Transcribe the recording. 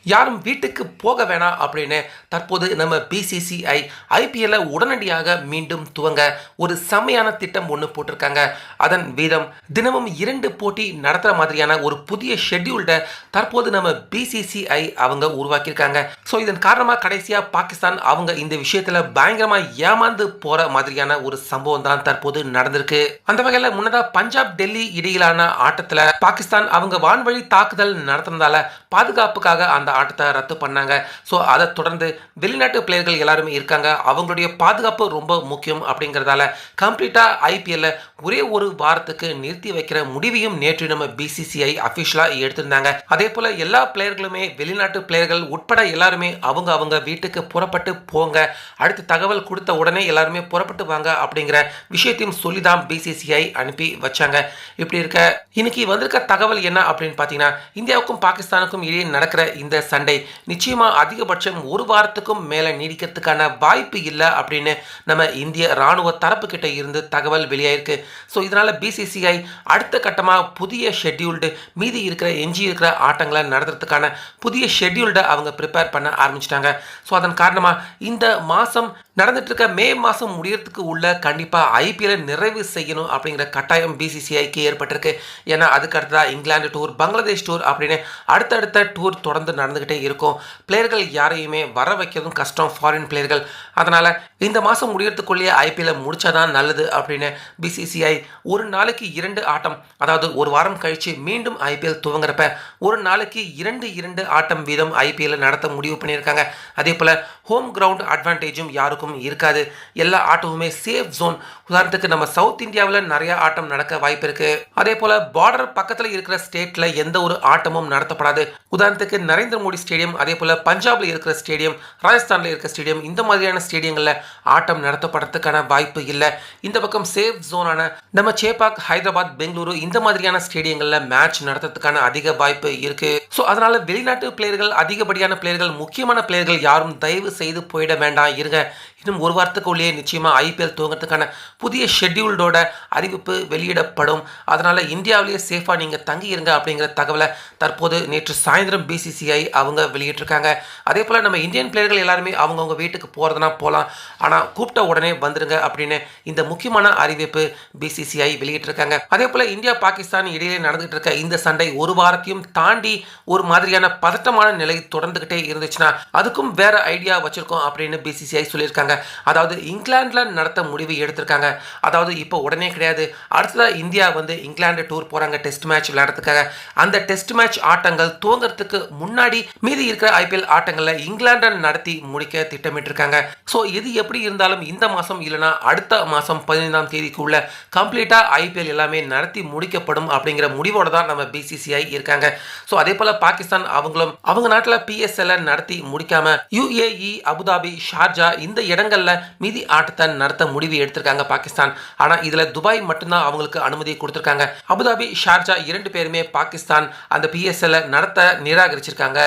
யாரும் வீட்டுக்கு போக வேணாம் அப்படின்னு தற்போது நம்ம பிசிசிஐ ஐபிஎல்ல உடனடியாக மீண்டும் துவங்க ஒரு செமையான திட்டம் ஒன்று போட்டிருக்காங்க. அதன் வீதம் தினமும் 2 போட்டி நடத்துற மாதிரியான ஒரு புதிய ஷெட்யூல்ட தற்போது நம்ம பிசிசிஐ அவங்க உருவாக்கியிருக்காங்க. ஸோ இதன் காரணமாக கடைசியாக பாகிஸ்தான் அவங்க இந்த விஷயத்துல பயங்கரமா ஏமாந்து போற மாதிரியான ஒரு சம்பவம் தான் தற்போது நடந்திருக்கு. அந்த வகையில் முன்னதாக பஞ்சாப் டெல்லி இடையிலான ஆட்டத்தில் பாகிஸ்தான் அவங்க வான்வழி தாக்குதல் நடத்துனதால பாதுகாப்புக்காக அந்த ஆட்டத்தை ரத்து பண்ணாங்க. ஸோ அதை தொடர்ந்து வெளிநாட்டு பிளேயர்கள் எல்லாருமே இருக்காங்க, அவங்களுடைய பாதுகாப்பு ரொம்ப முக்கியம் அப்படிங்கிறதால கம்ப்ளீட்டாக ஐபிஎல்ல ஒரே ஒரு வாரத்துக்கு நிறுத்தி வைக்கிற முடிவையும் நேற்று நம்ம பிசிசிஐ அஃபிஷியலாக எடுத்திருந்தாங்க. அதே போல் எல்லா பிளேயர்களுமே வெளிநாட்டு பிளேயர்கள் உட்பட எல்லாருமே அவங்க வீட்டுக்கு புறப்பட்டு போங்க, அடுத்து தகவல் கொடுத்த உடனே எல்லாருமே புறப்பட்டு வாங்க அப்படிங்கிற விஷயத்தையும் சொல்லி தான் பிசிசிஐ அனுப்பி வச்சாங்க. இப்படி இருக்க இன்னைக்கு வந்திருக்க தகவல் என்ன அப்படின்னு பார்த்தீங்கன்னா, இந்தியாவுக்கும் பாகிஸ்தானுக்கும் இடையே நடக்கிற இந்த சண்டை நிச்சயமா அதிகபட்சம் ஒரு வாரத்துக்கும் மேல நீடிக்கிறதுக்கான வாய்ப்பு இல்லை அப்படின்னு நம்ம இந்திய ராணுவ தரப்பு கிட்ட இருந்து தகவல் வெளியாயிருக்கு. ஸோ இதனால பிசிசிஐ அடுத்த கட்டமாக புதிய ஷெட்யூல்டு மீதி இருக்கிற எஞ்சி இருக்கிற ஆட்டங்களை நடத்துறதுக்கான புதிய ஷெட்யூல்டை அவங்க ப்ரிப்பேர் பண்ண ஆரம்பிச்சிட்டாங்க. ஸோ அதன் காரணமாக இந்த மாதம் நடந்துட்டு இருக்க மே மாதம் முடியறதுக்கு உள்ள கண்டிப்பாக ஐபிஎல் நிறைவு செய்யணும் அப்படிங்கிற கட்டாயம் பிசிசிஐக்கு ஏற்பட்டிருக்கு. ஏன்னா அதுக்கு அடுத்ததாக இங்கிலாந்து டூர், பங்களாதேஷ் டூர் அப்படின்னு அடுத்தடுத்த டூர் தொடர்ந்து நடந்துக்கிட்டே இருக்கும். பிளேயர்கள் யாரையுமே வர வைக்கிறதும் கஷ்டம், ஃபாரின் பிளேயர்கள். அதனால் இந்த மாதம் முடியறதுக்குள்ளேயே ஐபிஎல் முடிச்சாதான் நல்லது அப்படின்னு பிசிசிஐ ஒரு நாளைக்கு 2 ஆட்டம், அதாவது ஒரு வாரம் கழித்து மீண்டும் ஐபிஎல் துவங்குறப்ப ஒரு நாளைக்கு 2 ஆட்டம் வீதம் ஐபிஎல் நடத்த முடிவு பண்ணியிருக்காங்க. அதே போல் ஹோம் கிரவுண்ட் அட்வான்டேஜும் யாருக்கும் இருக்காது. எல்லா ஆட்டமுமே சேஃப் ஜோன். உதாரணத்துக்கு நம்ம சவுத் இந்தியாவில் நிறைய ஆட்டம் நடக்க வாய்ப்பு இருக்கு. அதே போல பார்டர் பக்கத்தில் இருக்கிற ஸ்டேட்ல எந்த ஒரு ஆட்டமும் நடத்தப்படாது. உதாரணத்துக்கு நரேந்திர மோடி ஸ்டேடியம், அதே போல பஞ்சாப்ல இருக்கிற ஸ்டேடியம், ராஜஸ்தான்ல இருக்கிற ஸ்டேடியம், இந்த மாதிரியான ஸ்டேடியங்கள்ல ஆட்டம் நடத்தப்படுறதுக்கான வாய்ப்பு இல்லை. இந்த பக்கம் சேஃப் ஜோனான நம்ம சேப்பாக், ஹைதராபாத், பெங்களூரு இந்த மாதிரியான ஸ்டேடியங்கள்ல மேட்ச் நடத்துறதுக்கான அதிக வாய்ப்பு இருக்கு. ஸோ அதனால வெளிநாட்டு பிளேயர்கள், அதிகப்படியான பிளேயர்கள், முக்கியமான பிளேயர்கள் யாரும் தயவு செய்து போயிட வேண்டாம், இருங்க. இன்னும் ஒரு வாரத்துக்கு உள்ளே நிச்சயமா ஐபிஎல் துவங்கிறதுக்கான புதிய ஷெட்யூல்டோட அறிவிப்பு வெளியிடப்படும். அதனால இந்தியாவிலேயே சேஃபா நீங்க தங்கி இருங்க அப்படிங்கிற தகவலை தற்போது நேற்று சாயந்தரம் பிசிசிஐ அவங்க வெளியிட்டிருக்காங்க. அதே போல நம்ம இந்தியன் பிளேயர்கள் எல்லாருமே அவங்கவுங்க வீட்டுக்கு போறதுனா போகலாம், ஆனால் கூப்பிட்ட உடனே வந்துருங்க அப்படின்னு இந்த முக்கியமான அறிவிப்பு பிசிசிஐ வெளியிட்டிருக்காங்க. அதே போல இந்தியா பாகிஸ்தான் இடையே நடந்துகிட்டு இருக்க இந்த சண்டை ஒரு வாரத்தையும் தாண்டி ஒரு மாதிரியான பதட்டமான நிலை தொடர்ந்துகிட்டே இருந்துச்சுன்னா அதுக்கும் வேற ஐடியா வச்சிருக்கோம் அப்படின்னு பிசிசிஐ சொல்லியிருக்காங்க. அதாவது இங்கிலாந்துல நடத்த முடிவு எடுத்திருக்காங்க. அதாவது இப்போ உடனே கிடையாது, அடுத்ததாக இந்தியா இங்கிலாந்து டூர் போறாங்க டெஸ்ட் மேட்ச் விளையாடுறதுக்காக. அந்த டெஸ்ட் மேட்ச் ஆட்டங்கள் துவங்கறதுக்கு முன்னாடி மீதி இருக்கிற ஐபிஎல் ஆட்டங்களை இங்கிலாந்து நடத்தி முடிக்க திட்டமிட்டு இருக்காங்க. ஸோ இது எப்படி இருந்தாலும் இந்த மாதம் இல்லைனா அடுத்த மாதம் 15ஆம் தேதிக்குள்ள கம்ப்ளீட்டா ஐபிஎல் எல்லாமே நடத்தி முடிக்கப்படும் அப்படிங்கிற முடிவோட தான் நம்ம பிசிசிஐ இருக்காங்க. ஸோ அதே போல பாகிஸ்தான் அவங்களும் அவங்க நாட்டில் பிஎஸ்எல் நடத்தி முடிக்காம யுஏஇ, அபுதாபி, ஷார்ஜா இந்த இடங்கள்ல மீதி ஆட்டத்தை நடத்த முடிவு எடுத்திருக்காங்க பாகிஸ்தான். ஆனா இதுல துபாய் மட்டும்தான் அவங்களுக்கு அனுமதி கொடுத்திருக்காங்க. அபுதாபி, ஷார்ஜா 2 பேருமே பாகிஸ்தான் அந்த பிஎஸ்எல் நடத்த நிராகரிச்சிருக்காங்க.